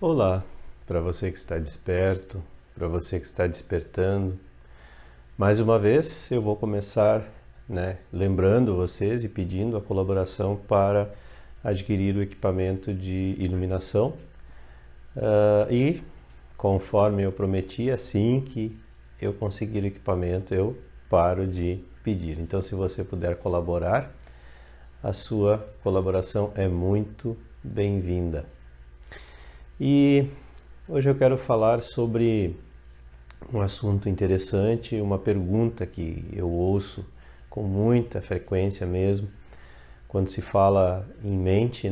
Olá, para você que está desperto, para você que está despertando. Mais uma vez eu vou começar, lembrando vocês e pedindo a colaboração para adquirir o equipamento de iluminação. E conforme eu prometi, assim que eu conseguir o equipamento, eu paro de pedir. Então, se você puder colaborar, a sua colaboração é muito bem-vinda. E hoje eu quero falar sobre um assunto interessante, uma pergunta que eu ouço com muita frequência mesmo. Quando se fala em mente,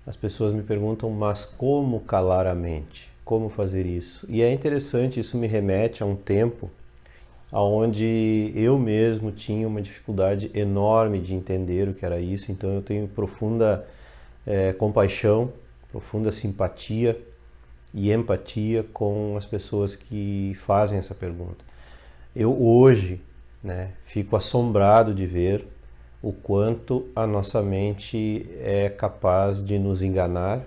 as pessoas me perguntam, mas como calar a mente? Como fazer isso? E é interessante, isso me remete a um tempo onde eu mesmo tinha uma dificuldade enorme de entender o que era isso. Então eu tenho profunda compaixão, profunda simpatia e empatia com as pessoas que fazem essa pergunta. Eu hoje, fico assombrado de ver o quanto a nossa mente é capaz de nos enganar,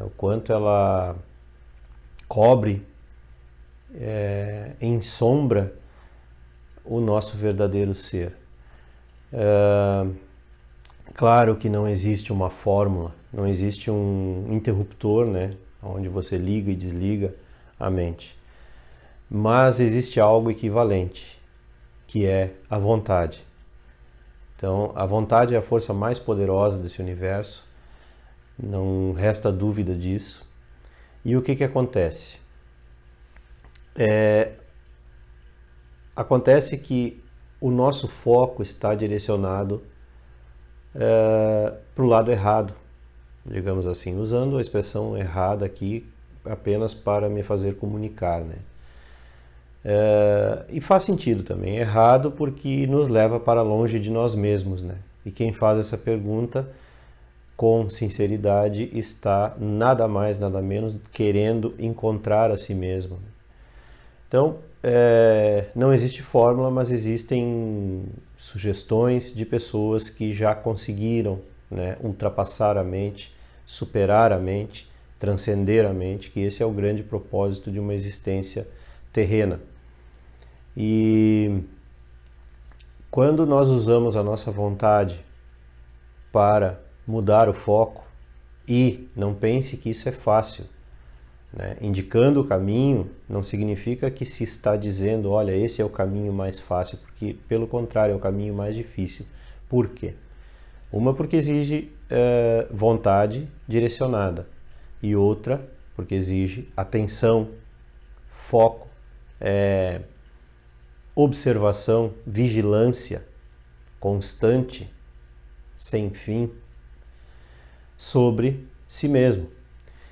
o quanto ela cobre em sombra o nosso verdadeiro ser. Claro que não existe uma fórmula, não existe um interruptor, onde você liga e desliga a mente. Mas existe algo equivalente, que é a vontade. Então, a vontade é a força mais poderosa desse universo, não resta dúvida disso. E o que acontece? Acontece que o nosso foco está direcionado para o lado errado, digamos assim, usando a expressão errada aqui apenas para me fazer comunicar, e faz sentido também, errado porque nos leva para longe de nós mesmos, E quem faz essa pergunta com sinceridade está nada mais, nada menos querendo encontrar a si mesmo. Então, não existe fórmula, mas existem sugestões de pessoas que já conseguiram, ultrapassar a mente, superar a mente, transcender a mente, que esse é o grande propósito de uma existência terrena. E quando nós usamos a nossa vontade para mudar o foco, e não pense que isso é fácil, indicando o caminho não significa que se está dizendo, olha, esse é o caminho mais fácil, porque pelo contrário é o caminho mais difícil. Por quê? Uma porque exige vontade direcionada, e outra porque exige atenção, foco, observação, vigilância constante, sem fim, sobre si mesmo.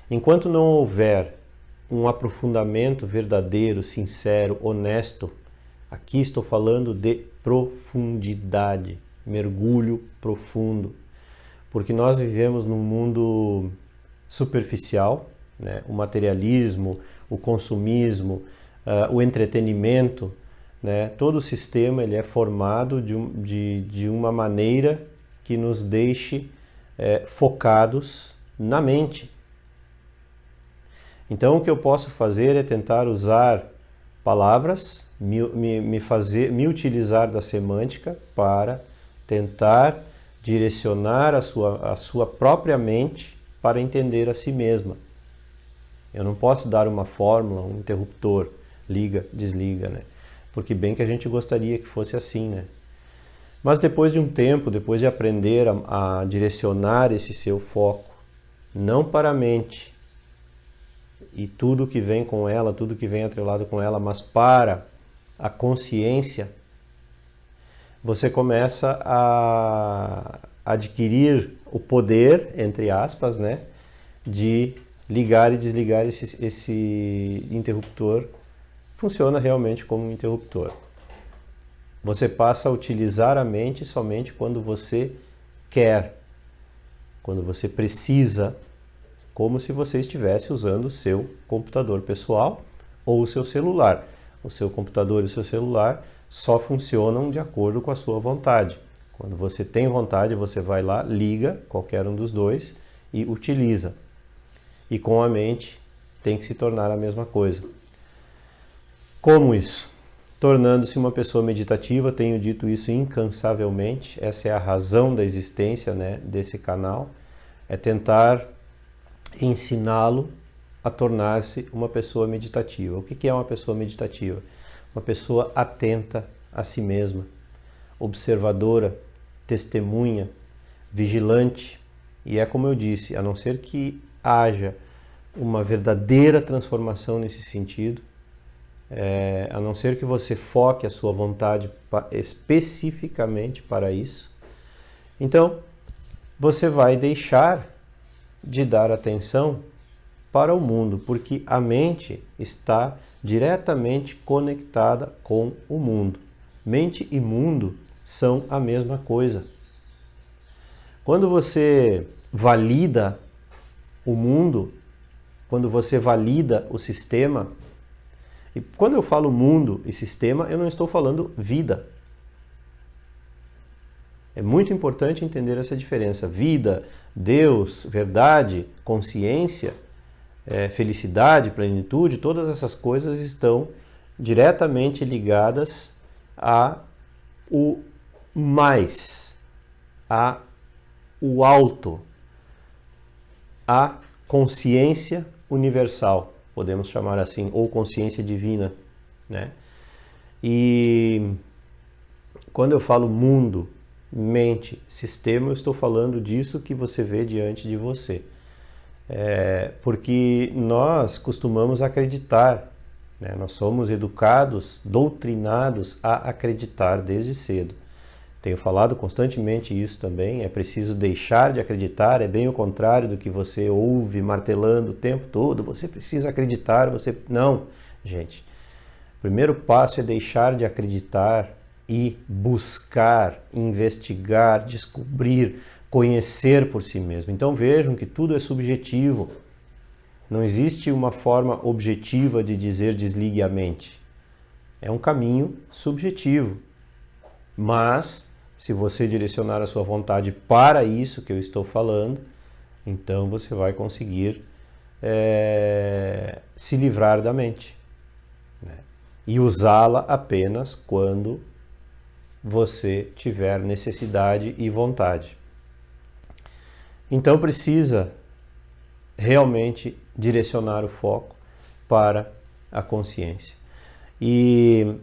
Enquanto não houver um aprofundamento verdadeiro, sincero, honesto, aqui estou falando de profundidade, mergulho profundo, porque nós vivemos num mundo superficial, o materialismo, o consumismo, o entretenimento, todo o sistema ele é formado de uma maneira que nos deixe focados na mente. Então o que eu posso fazer é tentar usar palavras, me utilizar da semântica para tentar direcionar a sua própria mente para entender a si mesma. Eu não posso dar uma fórmula, um interruptor, liga, desliga, porque bem que a gente gostaria que fosse assim, Mas depois de um tempo, depois de aprender a direcionar esse seu foco, não para a mente e tudo que vem com ela, tudo que vem atrelado com ela, mas para a consciência, você começa a adquirir o poder, entre aspas, de ligar e desligar esse interruptor. Funciona realmente como um interruptor. Você passa a utilizar a mente somente quando você quer, quando você precisa, como se você estivesse usando o seu computador pessoal ou o seu celular. O seu computador e o seu celular só funcionam de acordo com a sua vontade. Quando você tem vontade, você vai lá, liga qualquer um dos dois e utiliza. e com a mente tem que se tornar a mesma coisa. Como isso? Tornando-se uma pessoa meditativa, tenho dito isso incansavelmente, essa é a razão da existência, né, desse canal, é tentar ensiná-lo a tornar-se uma pessoa meditativa. O que é uma pessoa meditativa? Uma pessoa atenta a si mesma, observadora, testemunha, vigilante, e é como eu disse, a não ser que haja uma verdadeira transformação nesse sentido, a não ser que você foque a sua vontade especificamente para isso, então você vai deixar de dar atenção para o mundo, porque a mente está diretamente conectada com o mundo. Mente e mundo são a mesma coisa. Quando você valida o mundo, quando você valida o sistema, e quando eu falo mundo e sistema, eu não estou falando vida. É muito importante entender essa diferença. Vida, Deus, verdade, consciência, felicidade, plenitude, todas essas coisas estão diretamente ligadas a o mais, a o alto, a consciência universal, podemos chamar assim, ou consciência divina, né? E quando eu falo mundo, mente, sistema, eu estou falando disso que você vê diante de você. Porque nós costumamos acreditar, né? Nós somos educados, doutrinados a acreditar desde cedo. Tenho falado constantemente isso também, é preciso deixar de acreditar, é bem o contrário do que você ouve martelando o tempo todo, você precisa acreditar, você... Não, gente. O primeiro passo é deixar de acreditar e buscar, investigar, descobrir, conhecer por si mesmo. Então vejam que tudo é subjetivo. Não existe uma forma objetiva de dizer desligue a mente. É um caminho subjetivo. Mas, se você direcionar a sua vontade para isso que eu estou falando, então você vai conseguir se livrar da mente, né? E usá-la apenas quando você tiver necessidade e vontade. Então precisa realmente direcionar o foco para a consciência. E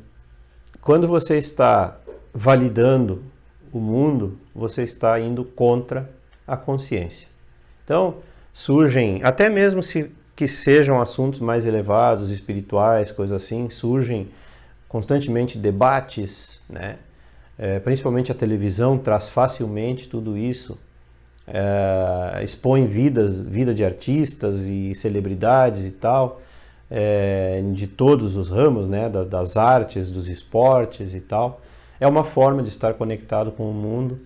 quando você está validando o mundo, você está indo contra a consciência. Então, surgem, até mesmo que sejam assuntos mais elevados, espirituais, coisas assim, surgem constantemente debates, né? Principalmente a televisão traz facilmente tudo isso, expõe vida de artistas e celebridades e tal, de todos os ramos, né? Das artes, dos esportes e tal. É uma forma de estar conectado com o mundo.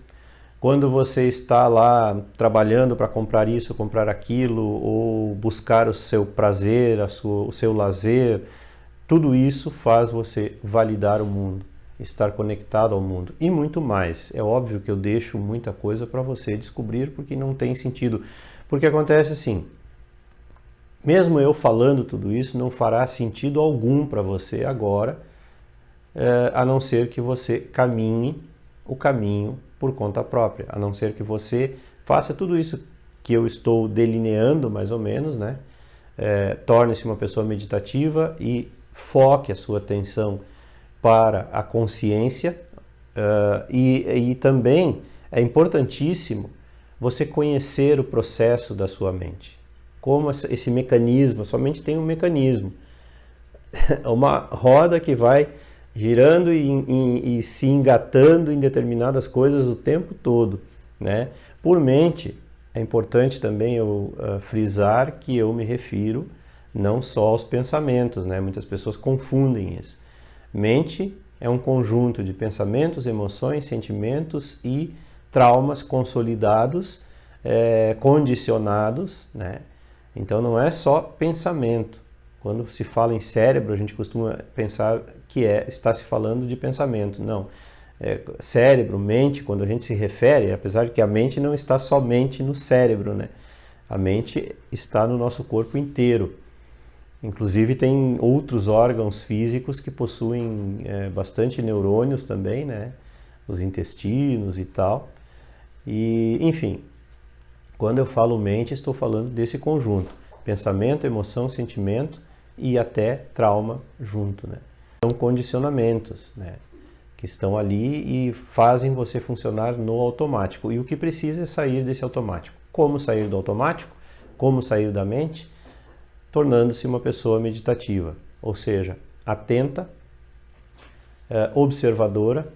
Quando você está lá trabalhando para comprar isso, comprar aquilo, ou buscar o seu prazer, o seu lazer, tudo isso faz você validar o mundo, estar conectado ao mundo e muito mais. É óbvio que eu deixo muita coisa para você descobrir porque não tem sentido. Porque acontece assim, mesmo eu falando tudo isso, não fará sentido algum para você agora, a não ser que você caminhe o caminho por conta própria, a não ser que você faça tudo isso que eu estou delineando mais ou menos, né? Torne-se uma pessoa meditativa e foque a sua atenção para a consciência, e também é importantíssimo você conhecer o processo da sua mente, como esse mecanismo, a sua mente tem um mecanismo, uma roda que vai girando e se engatando em determinadas coisas o tempo todo, né? Por mente, é importante também eu frisar que eu me refiro não só aos pensamentos, né? Muitas pessoas confundem isso. Mente é um conjunto de pensamentos, emoções, sentimentos e traumas consolidados, condicionados, né? Então não é só pensamento. Quando se fala em cérebro, a gente costuma pensar que está se falando de pensamento. Não. Cérebro, mente, quando a gente se refere, apesar de que a mente não está somente no cérebro, né? A mente está no nosso corpo inteiro. Inclusive tem outros órgãos físicos que possuem bastante neurônios também, né? Os intestinos e tal. E, enfim, quando eu falo mente, estou falando desse conjunto. Pensamento, emoção, sentimento e até trauma junto, né? São condicionamentos, né? Que estão ali e fazem você funcionar no automático. E o que precisa é sair desse automático. Como sair do automático? Como sair da mente? Tornando-se uma pessoa meditativa, ou seja, atenta, observadora,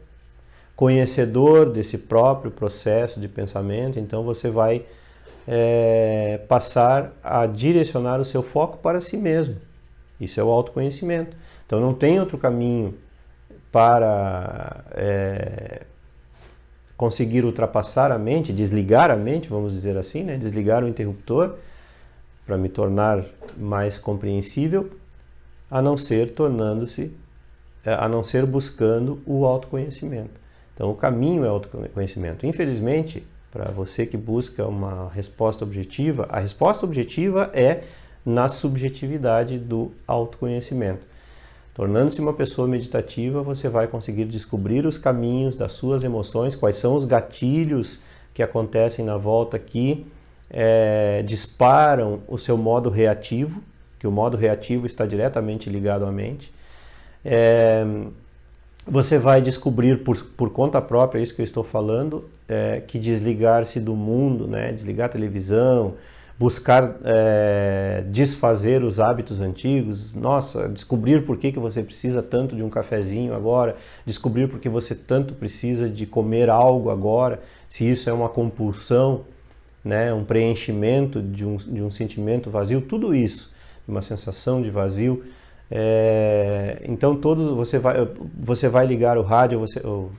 conhecedor desse próprio processo de pensamento. Então você vai passar a direcionar o seu foco para si mesmo. Isso é o autoconhecimento. Então não tem outro caminho para conseguir ultrapassar a mente, desligar a mente, vamos dizer assim, né? Desligar o interruptor para me tornar mais compreensível, a não ser buscando o autoconhecimento. Então o caminho é o autoconhecimento. Infelizmente, para você que busca uma resposta objetiva, a resposta objetiva é na subjetividade do autoconhecimento. Tornando-se uma pessoa meditativa, você vai conseguir descobrir os caminhos das suas emoções, quais são os gatilhos que acontecem na volta que disparam o seu modo reativo, que o modo reativo está diretamente ligado à mente. Você vai descobrir por conta própria, isso que eu estou falando, que desligar-se do mundo, né? Desligar a televisão, buscar desfazer os hábitos antigos, nossa, descobrir por que você precisa tanto de um cafezinho agora, descobrir por que você tanto precisa de comer algo agora, se isso é uma compulsão, né, um preenchimento de um sentimento vazio, tudo isso, uma sensação de vazio. Então você vai ligar o rádio, ou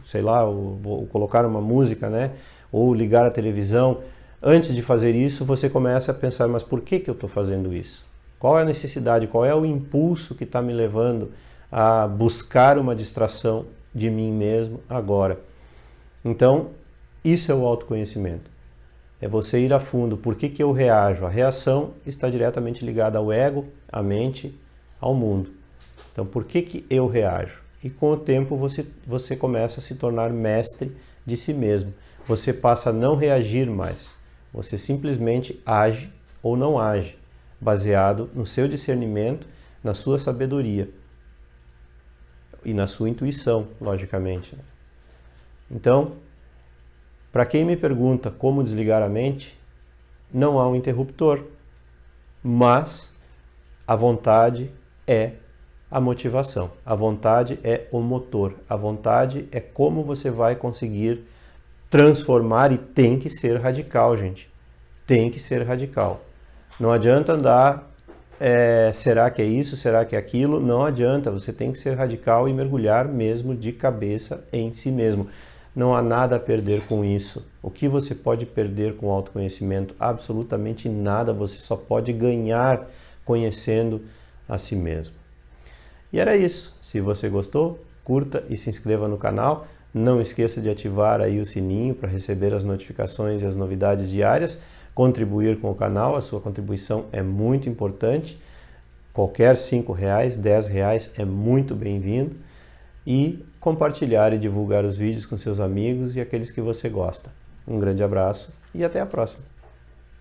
colocar uma música, né, ou ligar a televisão. Antes de fazer isso, você começa a pensar, mas por que eu estou fazendo isso? Qual é a necessidade, qual é o impulso que está me levando a buscar uma distração de mim mesmo agora? Então, isso é o autoconhecimento. É você ir a fundo. Por que eu reajo? A reação está diretamente ligada ao ego, à mente, ao mundo. Então, por que eu reajo? E com o tempo você começa a se tornar mestre de si mesmo. Você passa a não reagir mais. Você simplesmente age ou não age, baseado no seu discernimento, na sua sabedoria e na sua intuição, logicamente. Então, para quem me pergunta como desligar a mente, não há um interruptor, mas a vontade é a motivação, a vontade é o motor, a vontade é como você vai conseguir transformar, e tem que ser radical, gente. Tem que ser radical. Não adianta andar, será que é isso, será que é aquilo? Não adianta, você tem que ser radical e mergulhar mesmo de cabeça em si mesmo. Não há nada a perder com isso. O que você pode perder com o autoconhecimento? Absolutamente nada, você só pode ganhar conhecendo a si mesmo. E era isso. Se você gostou, curta e se inscreva no canal. Não esqueça de ativar aí o sininho para receber as notificações e as novidades diárias. Contribuir com o canal, a sua contribuição é muito importante. Qualquer R$5, R$10 é muito bem-vindo. E compartilhar e divulgar os vídeos com seus amigos e aqueles que você gosta. Um grande abraço e até a próxima.